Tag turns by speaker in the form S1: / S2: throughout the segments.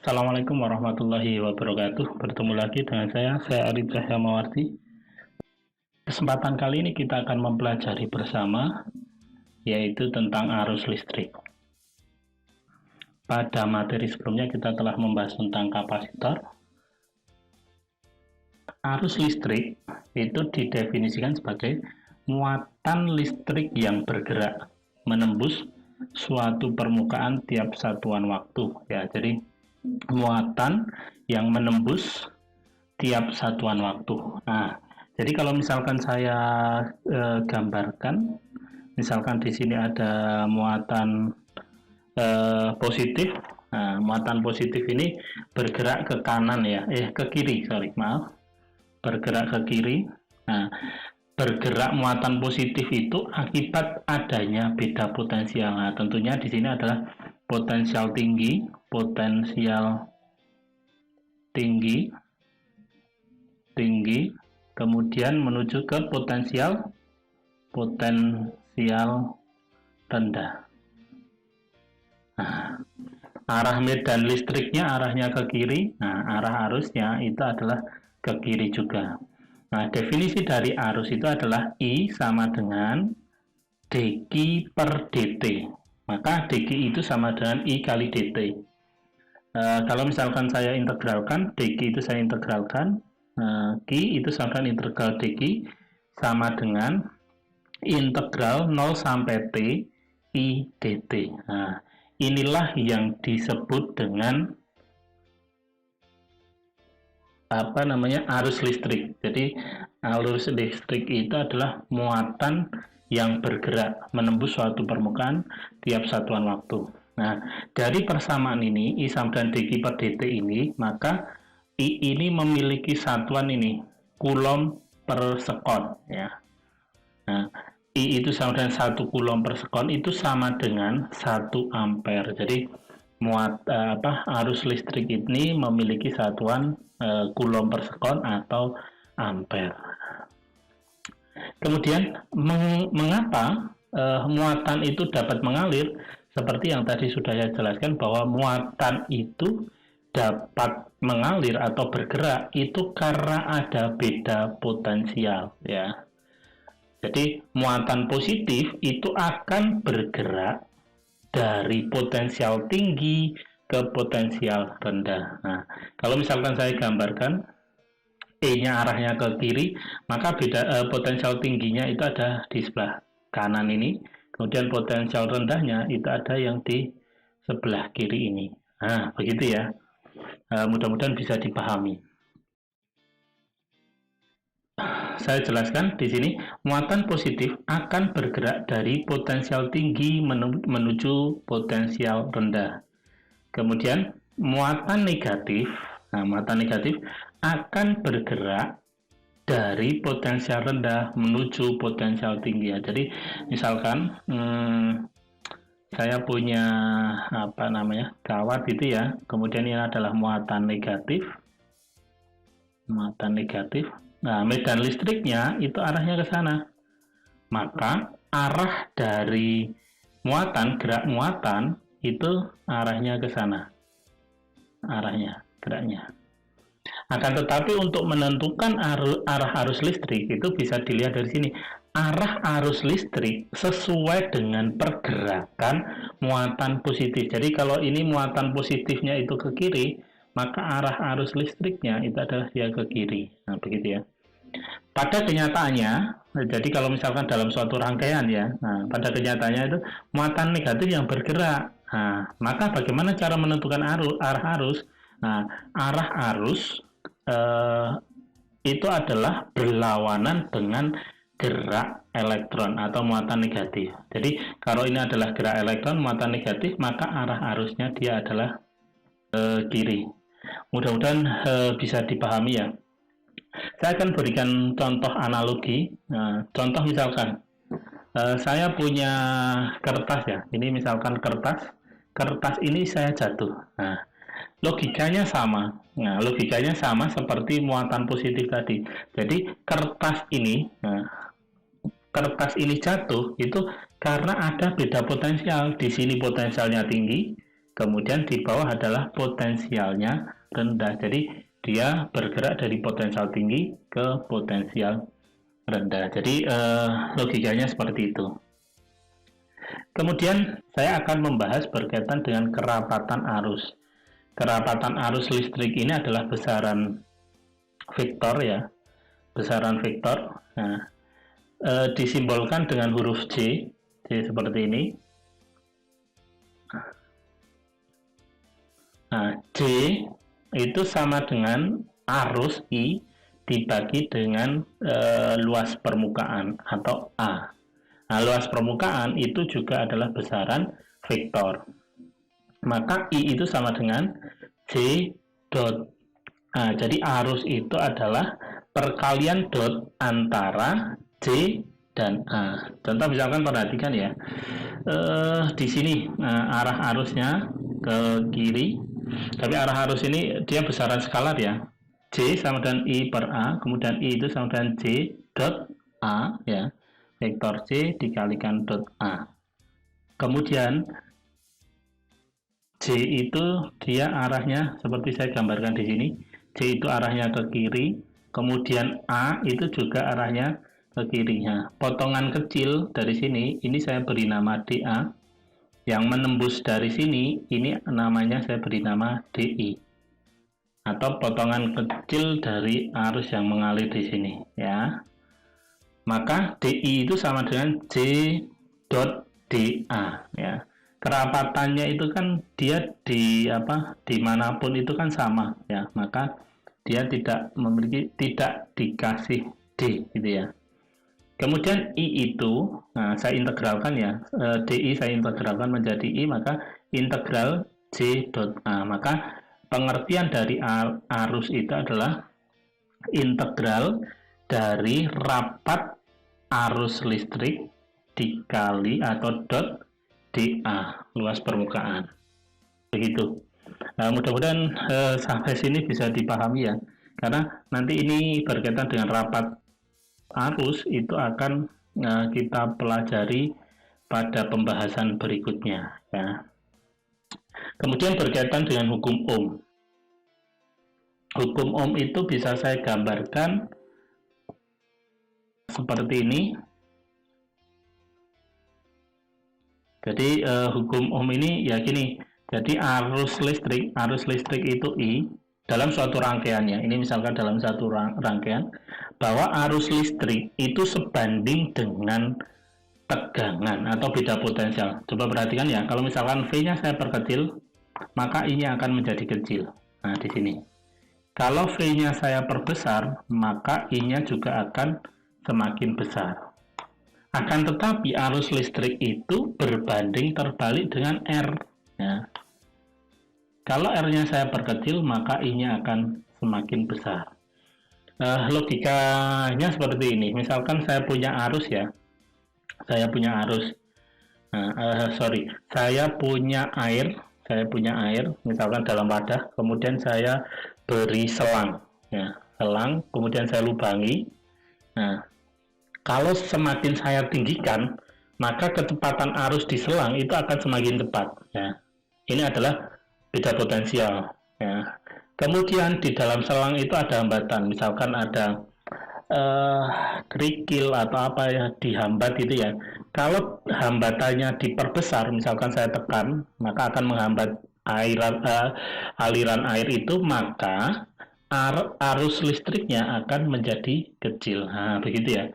S1: Assalamualaikum warahmatullahi wabarakatuh. Bertemu lagi dengan saya Arif Cahyamawardi. Kesempatan kali ini kita akan mempelajari bersama, yaitu tentang arus listrik. Pada materi sebelumnya kita telah membahas tentang kapasitor. Arus listrik itu didefinisikan sebagai muatan listrik yang bergerak menembus suatu permukaan tiap satuan waktu. Ya, jadi muatan yang menembus tiap satuan waktu. Nah, jadi kalau misalkan saya gambarkan, misalkan di sini ada muatan positif. Nah, muatan positif ini bergerak ke kanan ya, ke kiri, sorry, maaf, bergerak ke kiri. Nah, bergerak muatan positif itu akibat adanya beda potensial. Nah, tentunya di sini adalah potensial tinggi, tinggi, kemudian menuju ke potensial rendah. Nah, arah medan listriknya arahnya ke kiri. Nah, arah arusnya itu adalah ke kiri juga. Nah, definisi dari arus itu adalah I sama dengan dq per dt. Maka dq itu sama dengan I kali dt. Kalau misalkan saya integralkan, dq itu saya integralkan, Q itu sama dengan integral dq sama dengan integral 0 sampai T I dt. Nah, inilah yang disebut dengan arus listrik. Jadi arus listrik itu adalah muatan yang bergerak menembus suatu permukaan tiap satuan waktu. Nah, dari persamaan ini I sama dengan dq per dt ini, maka I ini memiliki satuan ini, coulomb per sekon ya. Nah, I itu sama dengan 1 coulomb per sekon, itu sama dengan 1 ampere. Jadi arus listrik ini memiliki satuan coulomb per sekon atau ampere. Kemudian mengapa muatan itu dapat mengalir? Seperti yang tadi sudah saya jelaskan bahwa muatan itu dapat mengalir atau bergerak itu karena ada beda potensial ya. Jadi muatan positif itu akan bergerak dari potensial tinggi ke potensial rendah. Nah, kalau misalkan saya gambarkan E-nya arahnya ke kiri, maka potensial tingginya itu ada di sebelah kanan ini, kemudian potensial rendahnya itu ada yang di sebelah kiri ini. Nah, begitu ya. Mudah-mudahan bisa dipahami. Saya jelaskan di sini, muatan positif akan bergerak dari potensial tinggi menuju potensial rendah. Kemudian muatan negatif akan bergerak dari potensial rendah menuju potensial tinggi. Jadi misalkan saya punya kawat itu ya, kemudian ini adalah muatan negatif. Nah, medan listriknya itu arahnya ke sana. Maka arah dari gerak muatan itu arahnya ke sana. Geraknya. Akan tetapi untuk menentukan arah arus listrik itu bisa dilihat dari sini. Arah arus listrik sesuai dengan pergerakan muatan positif. Jadi kalau ini muatan positifnya itu ke kiri, maka arah arus listriknya itu adalah dia ke kiri. Nah, begitu ya. Pada kenyataannya, jadi kalau misalkan dalam suatu rangkaian ya, pada kenyataannya itu muatan negatif yang bergerak. Nah, maka bagaimana cara menentukan arah arus? Nah, arah arus itu adalah berlawanan dengan gerak elektron atau muatan negatif. Jadi kalau ini adalah gerak elektron muatan negatif, maka arah arusnya dia adalah kiri. Mudah-mudahan bisa dipahami ya. Saya akan berikan contoh analogi. Nah, contoh misalkan saya punya kertas ya. Ini misalkan kertas ini saya jatuh. Nah, logikanya sama. Nah, logikanya sama seperti muatan positif tadi. Jadi kertas ini jatuh itu karena ada beda potensial. Di sini potensialnya tinggi, kemudian di bawah adalah potensialnya rendah. Jadi dia bergerak dari potensial tinggi ke potensial rendah. Jadi logikanya seperti itu. Kemudian saya akan membahas berkaitan dengan kerapatan arus. Kerapatan arus listrik ini adalah besaran vektor ya, besaran vektor. Nah, disimbolkan dengan huruf J, seperti ini. Nah, J itu sama dengan arus I dibagi dengan luas permukaan atau A. Nah, luas permukaan itu juga adalah besaran vektor. Maka I itu sama dengan J dot. Nah, jadi arus itu adalah perkalian dot antara J dan A. Contoh misalkan perhatikan ya, di sini arah arusnya ke kiri, tapi arah arus ini dia besaran skalar ya. J sama dengan I per A, kemudian I itu sama dengan J dot A ya. Vektor J dikalikan dot A. Kemudian J itu dia arahnya seperti saya gambarkan di sini. J itu arahnya ke kiri, kemudian A itu juga arahnya ke kirinya. Potongan kecil dari sini, ini saya beri nama DA. Yang menembus dari sini, ini namanya saya beri nama DI. Atau potongan kecil dari arus yang mengalir di sini, ya. Maka DI itu sama dengan J dot DA, ya. Kerapatannya itu kan dia dimanapun itu kan sama, ya. Maka dia tidak dikasih D, gitu ya. Kemudian I itu, nah saya integralkan ya, DI saya integralkan menjadi I, maka integral J dot A. Maka pengertian dari arus itu adalah integral dari rapat arus listrik dikali atau dot DA, luas permukaan. Begitu. Nah, mudah-mudahan sampai sini bisa dipahami ya. Karena nanti ini berkaitan dengan rapat arus itu akan kita pelajari pada pembahasan berikutnya ya. Kemudian berkaitan dengan hukum Ohm. Hukum Ohm itu bisa saya gambarkan seperti ini. Jadi hukum Ohm ini ya gini. Jadi arus listrik itu I dalam suatu rangkaiannya. Ini misalkan dalam satu rangkaian bahwa arus listrik itu sebanding dengan tegangan atau beda potensial. Coba perhatikan ya. Kalau misalkan V-nya saya perkecil, maka I-nya akan menjadi kecil. Nah, di sini. Kalau V-nya saya perbesar, maka I-nya juga akan semakin besar. Akan tetapi arus listrik itu berbanding terbalik dengan R. Ya. Kalau R-nya saya perkecil, maka I-nya akan semakin besar. Logikanya seperti ini. Misalkan saya punya arus ya. Saya punya arus. Saya punya air, misalkan dalam wadah. Kemudian saya beri selang. Ya, selang, kemudian saya lubangi. Nah, kalau semakin saya tinggikan, maka kecepatan arus di selang itu akan semakin cepat. Ya. Ini adalah beda potensial. Ya. Kemudian di dalam selang itu ada hambatan, misalkan ada kerikil atau apa ya dihambat gitu ya. Kalau hambatannya diperbesar, misalkan saya tekan, maka akan menghambat aliran air itu, maka arus listriknya akan menjadi kecil. Nah, begitu ya.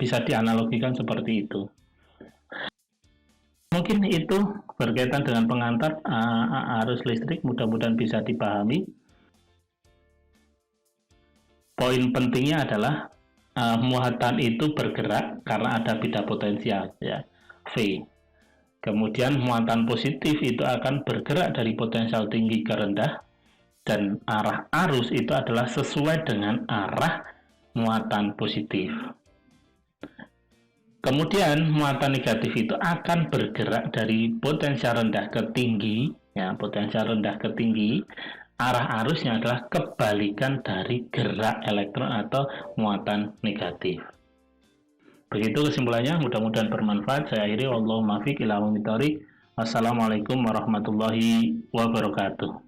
S1: Bisa dianalogikan seperti itu. Mungkin itu berkaitan dengan pengantar arus listrik, mudah-mudahan bisa dipahami. Poin pentingnya adalah muatan itu bergerak karena ada beda potensial ya, V. Kemudian muatan positif itu akan bergerak dari potensial tinggi ke rendah, dan arah arus itu adalah sesuai dengan arah muatan positif. Kemudian muatan negatif itu akan bergerak dari potensial rendah ke tinggi, ya, potensial rendah ke tinggi. Arah arusnya adalah kebalikan dari gerak elektron atau muatan negatif. Begitu kesimpulannya, mudah-mudahan bermanfaat. Saya akhiri, wallahu muwaffiq ila aqwamit thoriq. Wassalamualaikum warahmatullahi wabarakatuh.